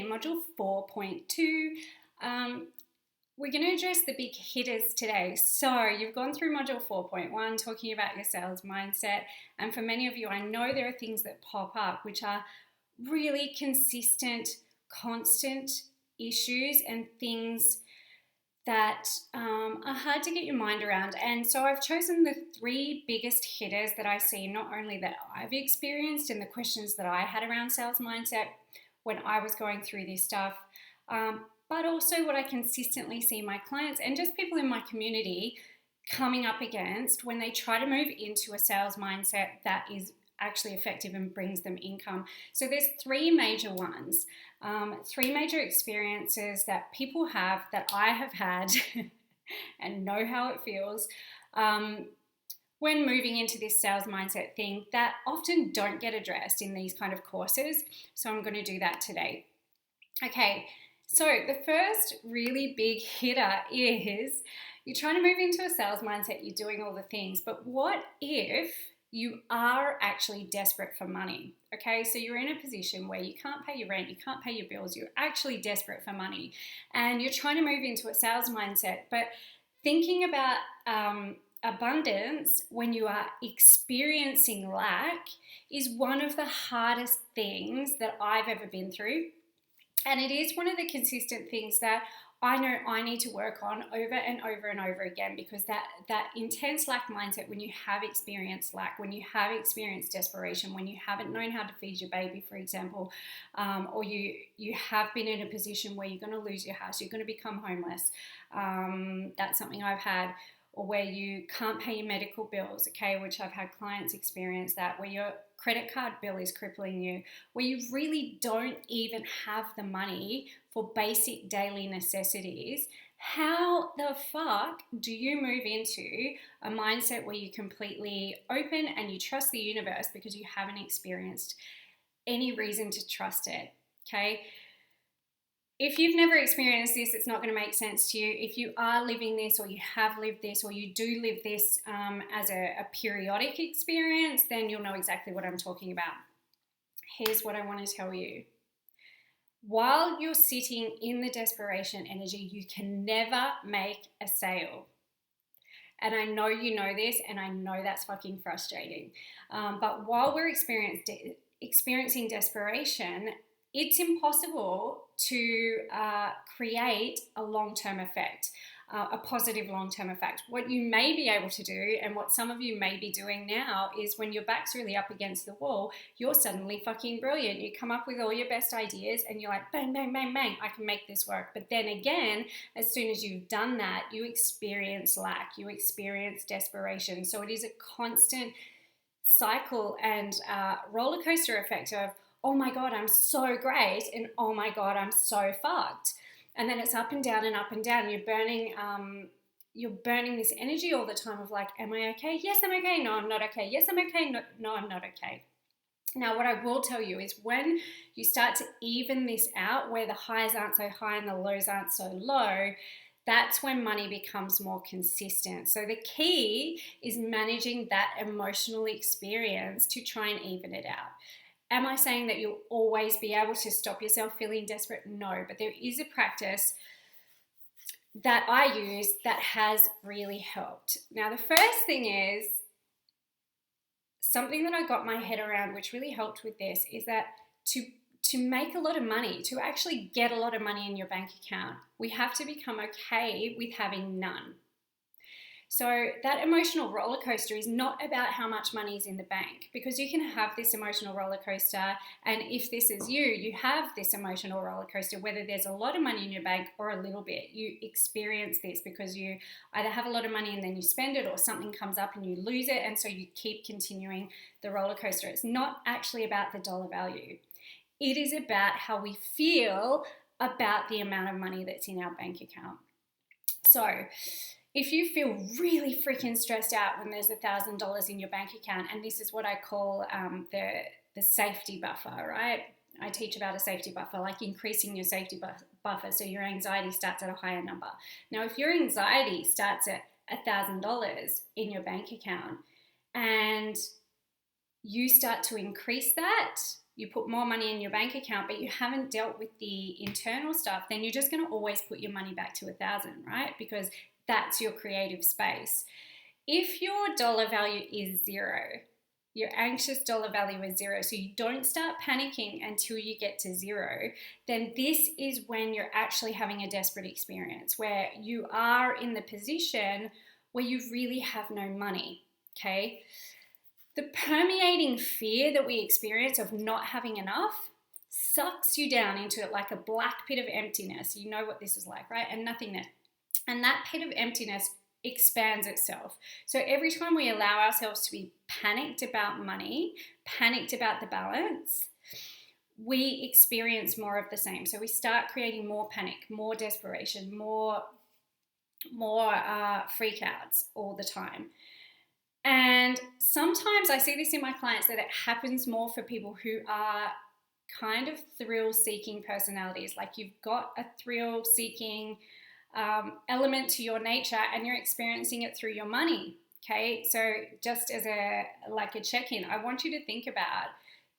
module 4.2. We're going to address the big hitters today. So you've gone through module 4.1 talking about your sales mindset. And for many of you, I know there are things that pop up which are really consistent, constant issues and things that are hard to get your mind around. And so I've chosen the 3 biggest hitters that I see, not only that I've experienced and the questions that I had around sales mindset when I was going through this stuff, but also what I consistently see my clients and just people in my community coming up against when they try to move into a sales mindset that is actually effective and brings them income. So there's 3 major ones, 3 major experiences that people have that I have had and know how it feels when moving into this sales mindset thing that often don't get addressed in these kind of courses. So I'm going to do that today. Okay, so the first really big hitter is you're trying to move into a sales mindset, you're doing all the things, but what if you are actually desperate for money? Okay, so you're in a position where you can't pay your rent, you can't pay your bills, you're actually desperate for money, and you're trying to move into a sales mindset, but thinking about abundance when you are experiencing lack is one of the hardest things that I've ever been through. And it is one of the consistent things that I know I need to work on over and over and over again, because that intense lack mindset, when you have experienced lack, when you have experienced desperation, when you haven't known how to feed your baby, for example, or you have been in a position where you're going to lose your house, you're going to become homeless. That's something I've had. Or where you can't pay your medical bills, okay, which I've had clients experience that, where your credit card bill is crippling you, where you really don't even have the money for basic daily necessities. How the fuck do you move into a mindset where you're completely open and you trust the universe because you haven't experienced any reason to trust it, okay? If you've never experienced this, it's not going to make sense to you. If you are living this, or you have lived this, or you do live this as a periodic experience, then you'll know exactly what I'm talking about. Here's what I want to tell you. While you're sitting in the desperation energy, you can never make a sale. And I know you know this, and I know that's fucking frustrating. But while we're experiencing desperation, it's impossible to create a long-term effect, a positive long-term effect. What you may be able to do, and what some of you may be doing now, is when your back's really up against the wall, you're suddenly fucking brilliant. You come up with all your best ideas and you're like, bang, bang, bang, bang, I can make this work. But then again, as soon as you've done that, you experience lack, you experience desperation. So it is a constant cycle and roller coaster effect of, oh my God, I'm so great, and oh my God, I'm so fucked. And then it's up and down and up and down. You're burning this energy all the time of like, am I okay? Yes, I'm okay. No, I'm not okay. Yes, I'm okay. No, I'm not okay. Now, what I will tell you is when you start to even this out, where the highs aren't so high and the lows aren't so low, that's when money becomes more consistent. So the key is managing that emotional experience to try and even it out. Am I saying that you'll always be able to stop yourself feeling desperate? No, but there is a practice that I use that has really helped. Now, the first thing is something that I got my head around, which really helped with this, is that to make a lot of money, to actually get a lot of money in your bank account, we have to become okay with having none. So that emotional roller coaster is not about how much money is in the bank, because you can have this emotional roller coaster, and if this is you, you have this emotional roller coaster, whether there's a lot of money in your bank or a little bit. You experience this because you either have a lot of money and then you spend it, or something comes up and you lose it, and so you keep continuing the roller coaster. It's not actually about the dollar value. It is about how we feel about the amount of money that's in our bank account. So if you feel really freaking stressed out when there's $1,000 in your bank account, and this is what I call the safety buffer, right? I teach about a safety buffer, like increasing your safety buffer so your anxiety starts at a higher number. Now, if your anxiety starts at $1,000 in your bank account and you start to increase that, you put more money in your bank account, but you haven't dealt with the internal stuff, then you're just going to always put your money back to 1,000, right? Because that's your creative space. If your dollar value is zero, your anxious dollar value is zero, so you don't start panicking until you get to zero, then this is when you're actually having a desperate experience, where you are in the position where you really have no money, okay? The permeating fear that we experience of not having enough sucks you down into it like a black pit of emptiness. You know what this is like, right? And nothingness. And that pit of emptiness expands itself. So every time we allow ourselves to be panicked about money, panicked about the balance, we experience more of the same. So we start creating more panic, more desperation, more freakouts all the time. And sometimes I see this in my clients that it happens more for people who are kind of thrill-seeking personalities. Like you've got a thrill-seeking element to your nature and you're experiencing it through your money, okay? So just as a check-in, I want you to think about,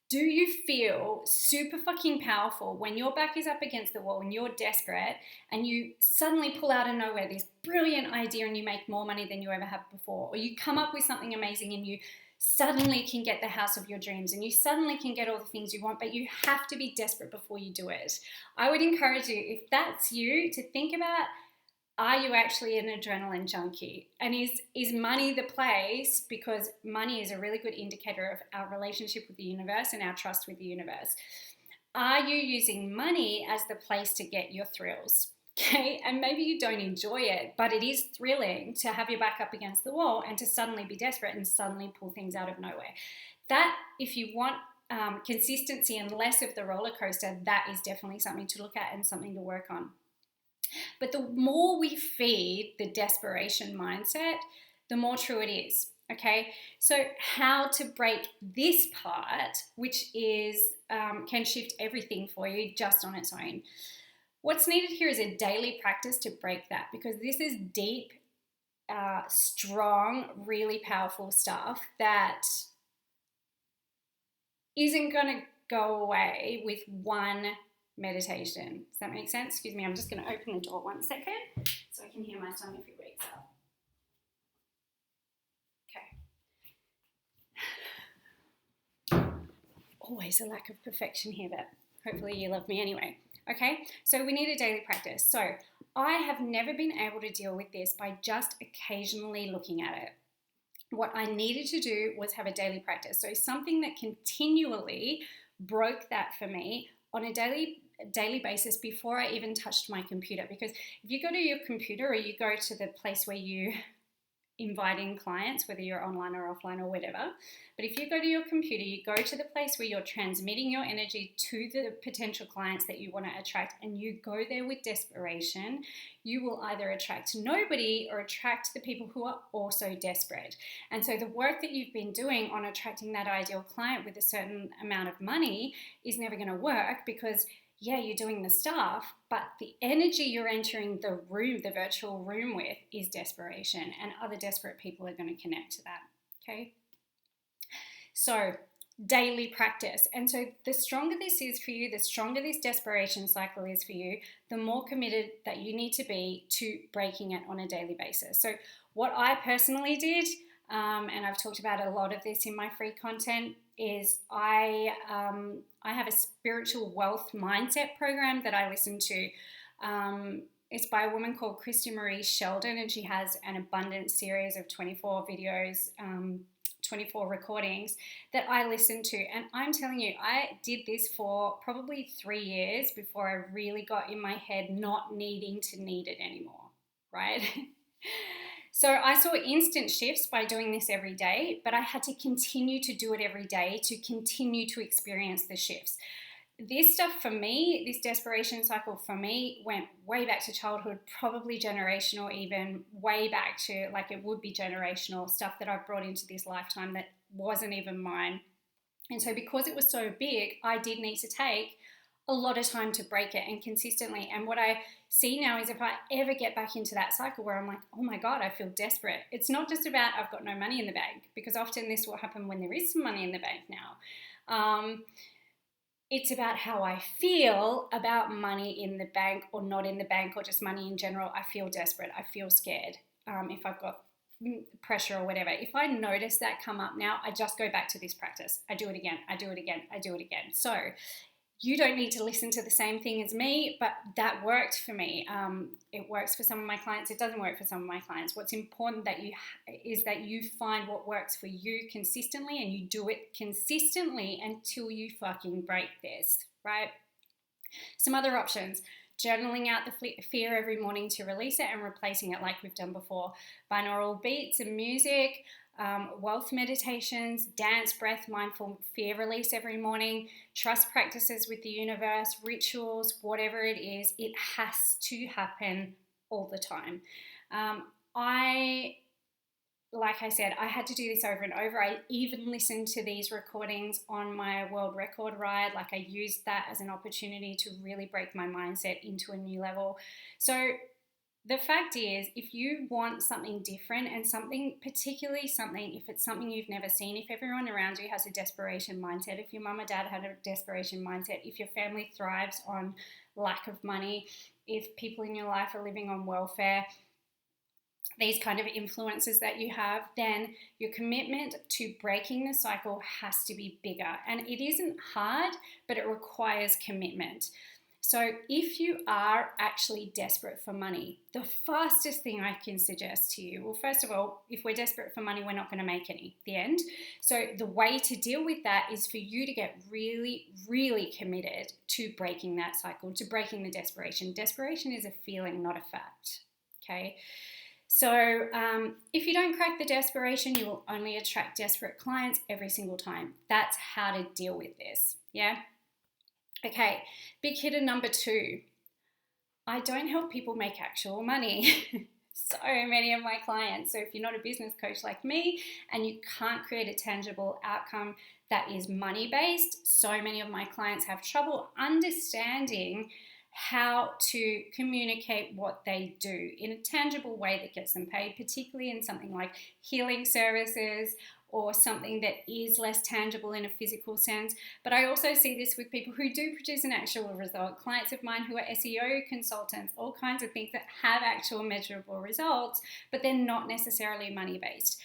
do you feel super fucking powerful when your back is up against the wall and you're desperate and you suddenly pull out of nowhere this brilliant idea and you make more money than you ever have before? Or you come up with something amazing and you suddenly can get the house of your dreams and you suddenly can get all the things you want, but you have to be desperate before you do it. I would encourage you, if that's you, to think about, are you actually an adrenaline junkie? And is money the place? Because money is a really good indicator of our relationship with the universe and our trust with the universe. Are you using money as the place to get your thrills? Okay, and maybe you don't enjoy it, but it is thrilling to have your back up against the wall and to suddenly be desperate and suddenly pull things out of nowhere. That, if you want consistency and less of the roller coaster, that is definitely something to look at and something to work on. But the more we feed the desperation mindset, the more true it is, okay? So how to break this part, which is can shift everything for you just on its own. What's needed here is a daily practice to break that, because this is deep, strong, really powerful stuff that isn't going to go away with one meditation. Does that make sense? Excuse me, I'm just going to open the door 1 second so I can hear my son if he wakes up. Okay. Always a lack of perfection here, but hopefully you love me anyway. Okay, so we need a daily practice. So I have never been able to deal with this by just occasionally looking at it. What I needed to do was have a daily practice. So something that continually broke that for me on a daily basis before I even touched my computer. Because if you go to your computer or you go to the place where you invite in clients, whether you're online or offline or whatever, but if you go to your computer, you go to the place where you're transmitting your energy to the potential clients that you want to attract, and you go there with desperation, you will either attract nobody or attract the people who are also desperate. And so the work that you've been doing on attracting that ideal client with a certain amount of money is never going to work, because yeah, you're doing the stuff, but the energy you're entering the room, the virtual room with, is desperation, and other desperate people are going to connect to that, okay? So daily practice. And so the stronger this is for you, the stronger this desperation cycle is for you, the more committed that you need to be to breaking it on a daily basis. So what I personally did, and I've talked about a lot of this in my free content, is I have a spiritual wealth mindset program that I listen to. It's by a woman called Christy Marie Sheldon, and she has an abundant series of 24 videos, 24 recordings that I listen to. And I'm telling you, I did this for probably 3 years before I really got in my head not needing to need it anymore, right? So I saw instant shifts by doing this every day, but I had to continue to do it every day to continue to experience the shifts. This stuff for me, this desperation cycle for me, went way back to childhood, probably generational, even way back to, like, it would be generational stuff that I've brought into this lifetime that wasn't even mine. And so because it was so big, I did need to take a lot of time to break it, and consistently. And what I see now is if I ever get back into that cycle where I'm like, oh my God, I feel desperate, it's not just about I've got no money in the bank, because often this will happen when there is some money in the bank now. it's about how I feel about money in the bank or not in the bank, or just money in general. I feel desperate. I feel scared. If I've got pressure or whatever, if I notice that come up now, I just go back to this practice. I do it again. I do it again. I do it again. So you don't need to listen to the same thing as me, but that worked for me. It works for some of my clients. It doesn't work for some of my clients. What's important is that you find what works for you consistently, and you do it consistently until you fucking break this, right? Some other options: journaling out the fear every morning to release it and replacing it like we've done before. Binaural beats and music, wealth meditations, dance, breath, mindful fear release every morning, trust practices with the universe, rituals, whatever it is, it has to happen all the time. Like I said, I had to do this over and over. I even listened to these recordings on my world record ride. Like, I used that as an opportunity to really break my mindset into a new level. So the fact is, if you want something different, and if it's something you've never seen, if everyone around you has a desperation mindset, if your mum or dad had a desperation mindset, if your family thrives on lack of money, if people in your life are living on welfare, these kind of influences that you have, then your commitment to breaking the cycle has to be bigger. And it isn't hard, but it requires commitment. So if you are actually desperate for money, the fastest thing I can suggest to you, well, first of all, if we're desperate for money, we're not going to make any, the end. So the way to deal with that is for you to get really, really committed to breaking that cycle, to breaking the desperation. Desperation is a feeling, not a fact, okay? So if you don't crack the desperation, you will only attract desperate clients every single time. That's how to deal with this, yeah? Okay, big hitter number 2. I don't help people make actual money. So many of my clients. So if you're not a business coach like me and you can't create a tangible outcome that is money-based, so many of my clients have trouble understanding how to communicate what they do in a tangible way that gets them paid, particularly in something like healing services or something that is less tangible in a physical sense. But I also see this with people who do produce an actual result, clients of mine who are SEO consultants, all kinds of things that have actual measurable results, but they're not necessarily money-based.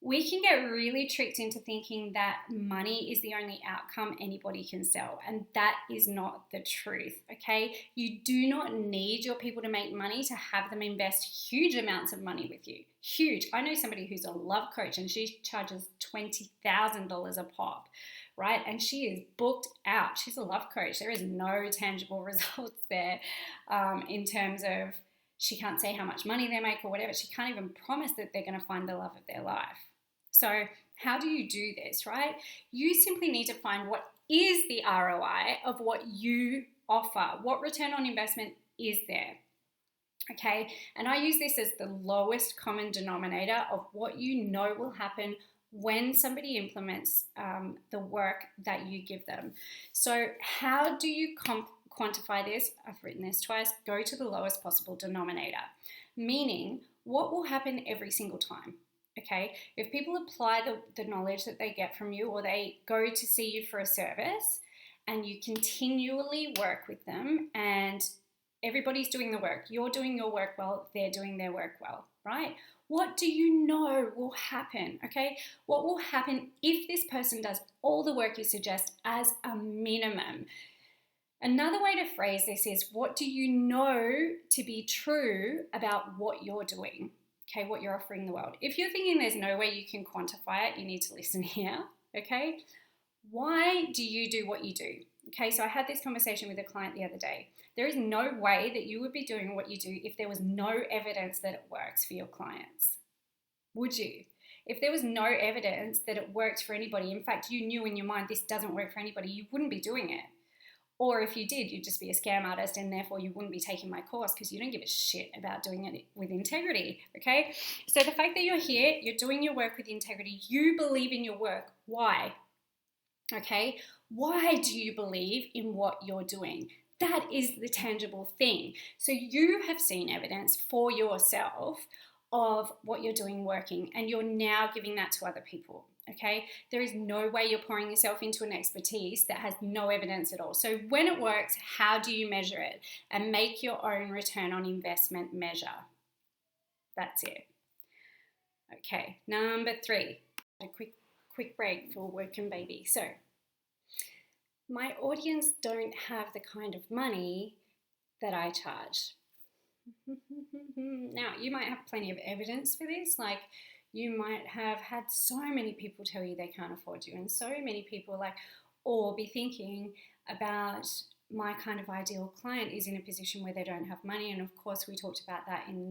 We can get really tricked into thinking that money is the only outcome anybody can sell, and that is not the truth, okay? You do not need your people to make money to have them invest huge amounts of money with you. Huge. I know somebody who's a love coach and she charges $20,000 a pop, right? And she is booked out. She's a love coach. There is no tangible results there in terms of, she can't say how much money they make or whatever. She can't even promise that they're going to find the love of their life. So how do you do this, right? You simply need to find what is the ROI of what you offer. What return on investment is there? Okay, and I use this as the lowest common denominator of what you know will happen when somebody implements the work that you give them. So how do you quantify this? I've written this twice. Go to the lowest possible denominator, meaning what will happen every single time. Okay, if people apply the knowledge that they get from you, or they go to see you for a service and you continually work with them, and everybody's doing the work, you're doing your work well, they're doing their work well, right? What do you know will happen, okay? What will happen if this person does all the work you suggest as a minimum? Another way to phrase this is, what do you know to be true about what you're doing? Okay, what you're offering the world. If you're thinking there's no way you can quantify it, you need to listen here, okay? Why do you do what you do? Okay, so I had this conversation with a client the other day. There is no way that you would be doing what you do if there was no evidence that it works for your clients. Would you? If there was no evidence that it worked for anybody, in fact, you knew in your mind this doesn't work for anybody, you wouldn't be doing it. Or if you did, you'd just be a scam artist, and therefore you wouldn't be taking my course because you don't give a shit about doing it with integrity, okay? So the fact that you're here, you're doing your work with integrity, you believe in your work. Why? Okay? Why do you believe in what you're doing? That is the tangible thing. So you have seen evidence for yourself of what you're doing working, and you're now giving that to other people. Okay, there is no way you're pouring yourself into an expertise that has no evidence at all. So when it works, how do you measure it? And make your own return on investment measure. That's it. Okay, number 3, a quick break for work and baby. So my audience don't have the kind of money that I charge. Now, you might have plenty of evidence for this, like you might have had so many people tell you they can't afford you, and so many people or be thinking about my kind of ideal client is in a position where they don't have money. And of course, we talked about that in